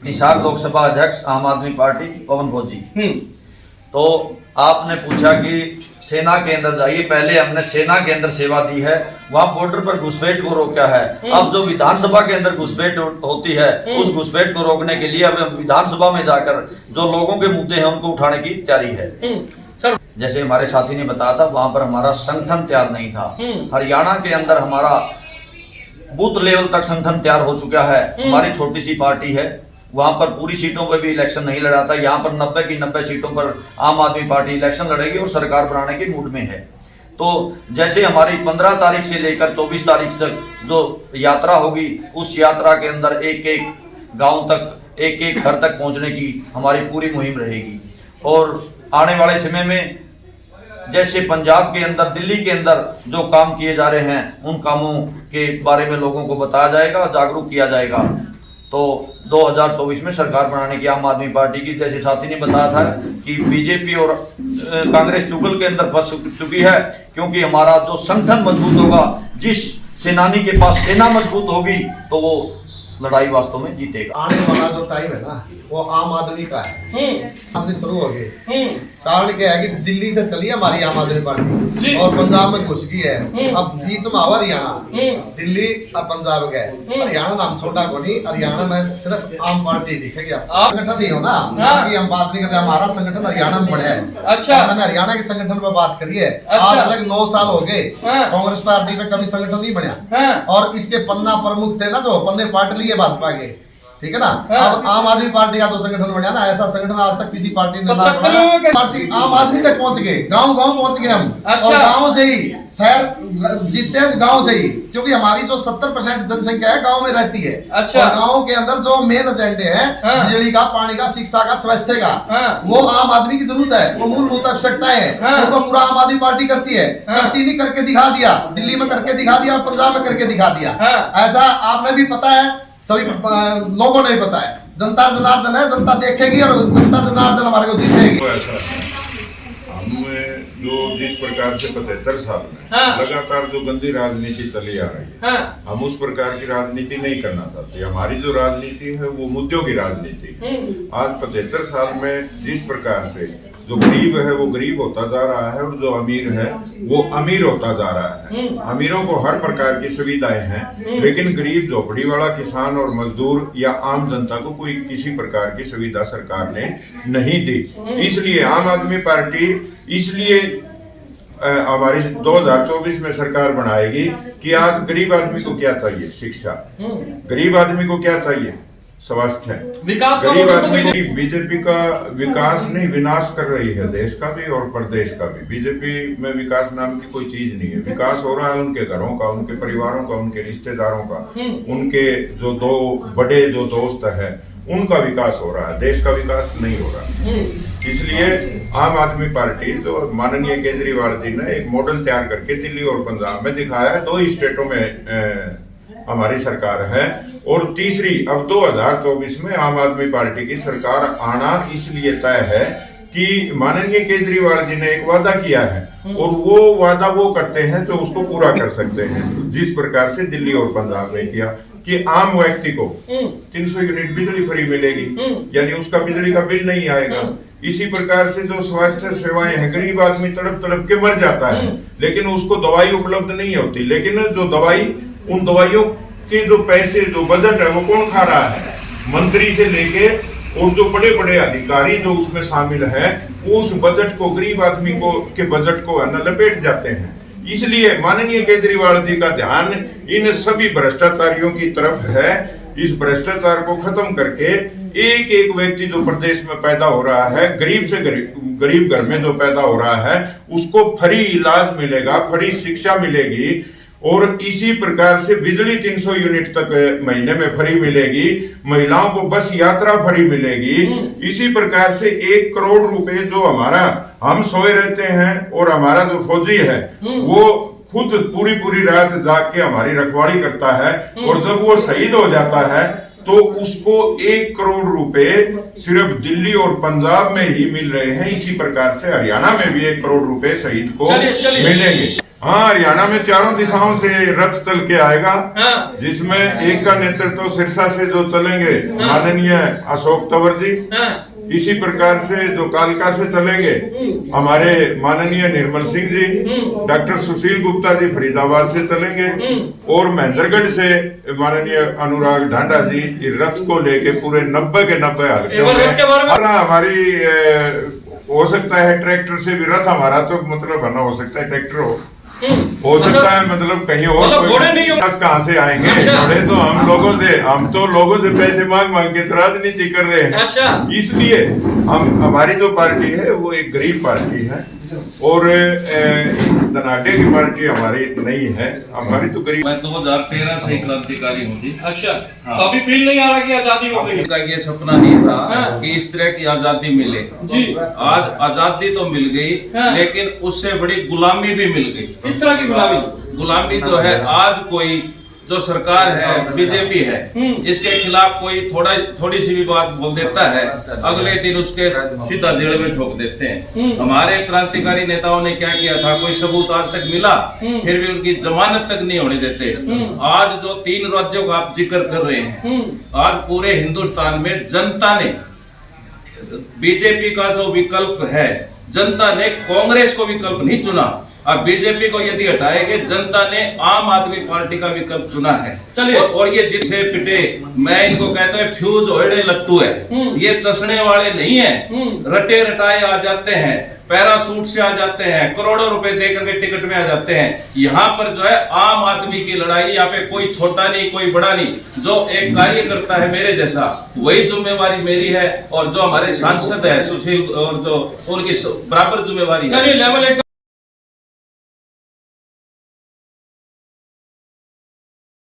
हिसार लोकसभा अध्यक्ष आम आदमी पार्टी पवन भोजी। तो आपने पूछा कि सेना के अंदर जाइए, पहले हमने सेना के अंदर सेवा दी है, वहां बॉर्डर पर घुसपैठ को रोका है। अब जो विधानसभा के अंदर घुसपैठ होती है, उस घुसपैठ को रोकने के लिए अब विधानसभा में जाकर जो लोगों के मुद्दे हैं उनको उठाने की तैयारी है। सर, जैसे हमारे साथी ने बताया था, वहां पर हमारा संगठन तैयार नहीं था। हरियाणा के अंदर हमारा बूथ लेवल तक संगठन तैयार हो चुका है। हमारी छोटी सी पार्टी है, वहां पर पूरी सीटों पर भी इलेक्शन नहीं लड़ा था। यहाँ पर 90 की 90 सीटों पर आम आदमी पार्टी इलेक्शन लड़ेगी और सरकार बनाने के मूड में है। तो जैसे हमारी 15 तारीख से लेकर 24 तारीख तक जो यात्रा होगी, उस यात्रा के अंदर एक एक गांव तक, एक एक घर तक पहुंचने की हमारी पूरी मुहिम रहेगी। और आने वाले समय में जैसे पंजाब के अंदर, दिल्ली के अंदर जो काम किए जा रहे हैं, उन कामों के बारे में लोगों को बताया जाएगा, जागरूक किया जाएगा। तो 2024 में सरकार बनाने की आम आदमी पार्टी की, जैसे साथी ने बताया था कि बीजेपी और कांग्रेस चुगल के अंदर फंस चुकी है, क्योंकि हमारा जो संगठन मजबूत होगा, जिस सेनानी के पास सेना मजबूत होगी, तो वो लड़ाई वास्तव में जीतेगा। आने वाला जो टाइम है ना, वो आम आदमी का है। आदमी शुरू हो गए। कारण क्या है कि दिल्ली से चली हमारी आम आदमी पार्टी और पंजाब में घुस गई है। अब बीच में आवा हरियाणा, दिल्ली और पंजाब गए। हरियाणा नाम छोटा को नहीं, हरियाणा में सिर्फ आम पार्टी दिखेगी। संगठन नहीं हो ना कि हम बात नहीं करते, हमारा संगठन हरियाणा में बढ़ा है। अच्छा, मैंने हरियाणा के संगठन पर बात करी है। आज अलग 9 साल हो गए, कांग्रेस पार्टी पे कभी संगठन नहीं बना। और इसके पन्ना प्रमुख थे ना, जो पन्ने पार्टी लिए भाजपा के, ठीक है ना। अब आम आदमी पार्टी का तो संगठन बना ना, ऐसा संगठन आज तक किसी पार्टी ने ना बनाया। पार्टी आम आदमी तक पहुंच गए, गांव गांव पहुंच गए हम। अच्छा। और गांव से ही शहर जीतते हैं, गांव से ही, क्योंकि हमारी जो 70% जनसंख्या है गांव में रहती है। अच्छा। और गांव के अंदर जो मेन एजेंडे हैं, बिजली का, पानी का, शिक्षा का, स्वास्थ्य का, वो आम आदमी की जरूरत है। वो मूलभूत आवश्यकताएं है, उनको पूरा आम आदमी पार्टी करती है। करती नहीं, करके दिखा दिया। दिल्ली में करके दिखा दिया और पंजाब में करके दिखा दिया। ऐसा आपने भी पता है, सभी लोगों ने पता है। जनता जनार्दन है, जनता देखेगी और जनता जनार्दन हमारे को जीतेगी। हमें जो जिस प्रकार से 75 साल में लगातार जो गंदी राजनीति चली आ रही है, हम उस प्रकार की राजनीति नहीं करना चाहते। हमारी जो राजनीति है वो मुद्दों की राजनीति। आज 75 साल में जिस प्रकार से जो गरीब है वो गरीब होता जा रहा है और जो अमीर है वो अमीर होता जा रहा है। अमीरों को हर प्रकार की सुविधाएं हैं, लेकिन गरीब, झोपड़ी वाला, किसान और मजदूर या आम जनता को कोई किसी प्रकार की सुविधा सरकार ने नहीं दी। इसलिए आम आदमी पार्टी इसलिए हमारी 2024 में सरकार बनाएगी कि आज गरीब आदमी को क्या चाहिए? शिक्षा। गरीब आदमी को क्या चाहिए? स्वास्थ्य। विकास। गरीब आदमी को बीजेपी का विकास नहीं, विनाश कर रही है देश का भी और प्रदेश का भी। बीजेपी में विकास नाम की कोई चीज नहीं है। विकास हो रहा है उनके घरों का, उनके परिवारों का, उनके रिश्तेदारों का, उनके जो 2 बड़े जो दोस्त है उनका विकास हो रहा है, देश का विकास नहीं हो रहा। इसलिए आम आदमी पार्टी, जो माननीय केजरीवाल जी ने एक मॉडल तैयार करके दिल्ली और पंजाब में दिखाया है, 2 स्टेटों में हमारी सरकार है। और तीसरी अब 2024 में आम आदमी पार्टी की सरकार आना इसलिए तय है कि माननीय केजरीवाल जी ने एक वादा किया है और वो वादा वो करते हैं तो उसको पूरा कर सकते हैं। जिस प्रकार से दिल्ली और पंजाब में किया कि आम व्यक्ति को 300 यूनिट बिजली फ्री मिलेगी, यानी उसका बिजली का बिल नहीं आएगा। इसी प्रकार से जो स्वास्थ्य सेवाएं हैं, गरीब आदमी तड़प तड़प के मर जाता है लेकिन उसको दवाई उपलब्ध नहीं होती, लेकिन जो दवाई, उन दवाइयों के जो पैसे, जो बजट है वो कौन खा रहा है? मंत्री से लेके और जो बड़े बड़े अधिकारी जो उसमें शामिल हैं, उस बजट को, गरीब आदमी को के बजट को लपेट जाते हैं। इसलिए माननीय केजरीवाल जी का ध्यान इन सभी भ्रष्टाचारियों की तरफ है। इस भ्रष्टाचार को खत्म करके एक एक व्यक्ति जो प्रदेश में पैदा हो रहा है, गरीब से गरीब घर में जो पैदा हो रहा है, उसको फ्री इलाज मिलेगा, फ्री शिक्षा मिलेगी। और इसी प्रकार से बिजली 300 यूनिट तक महीने में फ्री मिलेगी, महिलाओं को बस यात्रा फ्री मिलेगी। इसी प्रकार से 1 करोड़ रुपए जो हमारा, हम सोए रहते हैं और हमारा जो फौजी है वो खुद पूरी पूरी रात जाग के हमारी रखवाली करता है, और जब वो शहीद हो जाता है तो उसको 1 करोड़ रुपए सिर्फ दिल्ली और पंजाब में ही मिल रहे हैं। इसी प्रकार से हरियाणा में भी 1 करोड़ रुपए शहीद को मिलेंगे। हाँ, हरियाणा में चारों दिशाओं से रथ चल के आएगा, जिसमें एक का नेतृत्व सिरसा से जो चलेंगे माननीय अशोक तंवर जी, इसी प्रकार से जो कालका से चलेंगे हमारे माननीय निर्मल सिंह जी, डॉक्टर सुशील गुप्ता जी फरीदाबाद से चलेंगे, और महेंद्रगढ़ से माननीय अनुराग ढांडा जी रथ को लेके पूरे 90 के 90 हल्के हमारी हो सकता है ट्रैक्टर से भी रथ हमारा तो मतलब बना हो सकता है, ट्रैक्टर हो सकता है, मतलब कहीं और घोड़े नहीं कहाँ से आएंगे घोड़े? तो हम तो लोगों से पैसे मांग के तो राजनीति कर रहे हैं। इसलिए हमारी जो पार्टी है वो एक गरीब पार्टी है, और धनाढ्य की पार्टी हमारी नहीं है। हमारी तो गरीब। मैं 2013 से क्रांतिकारी हूँ जी। अच्छा, तो अभी फील नहीं आ रहा कि आजादी हो गई? का ये सपना नहीं था कि इस तरह की आजादी मिले जी। आज आजादी तो मिल गई, लेकिन उससे बड़ी गुलामी भी मिल गई। किस तरह की गुलामी? गुलामी जो है, आज कोई जो सरकार है, बीजेपी है, इसके खिलाफ कोई थोड़ी सी भी बात बोल देता है, अगले दिन उसके सीधा जेल में ठोक देते हैं। हमारे क्रांतिकारी नेताओं ने क्या किया था, कोई सबूत आज तक मिला, फिर भी उनकी जमानत तक नहीं होने देते। आज जो 3 राज्यों का आप जिक्र कर रहे हैं, आज पूरे हिंदुस्तान में जनता ने बीजेपी का जो विकल्प है, जनता ने कांग्रेस को विकल्प नहीं चुना। अब बीजेपी को यदि हटाएंगे, जनता ने आम आदमी पार्टी का विकल्प चुना है। चलिए, और ये जिसे पिटे, मैं इनको कहता हूँ फ्यूज ओढ़े लट्टू है, ये चसने वाले नहीं है, रटे रटाए आ जाते हैं, पैरासूट से आ जाते हैं, करोड़ों रुपए देकर के टिकट में आ जाते हैं। यहाँ पर जो है आम आदमी की लड़ाई, यहाँ पे कोई छोटा नहीं कोई बड़ा नहीं, जो एक कार्य करता है मेरे जैसा, वही जिम्मेवारी मेरी है, और जो हमारे सांसद है सुशील और जो उनकी बराबर जिम्मेवारी है। चलिए, लेवल 1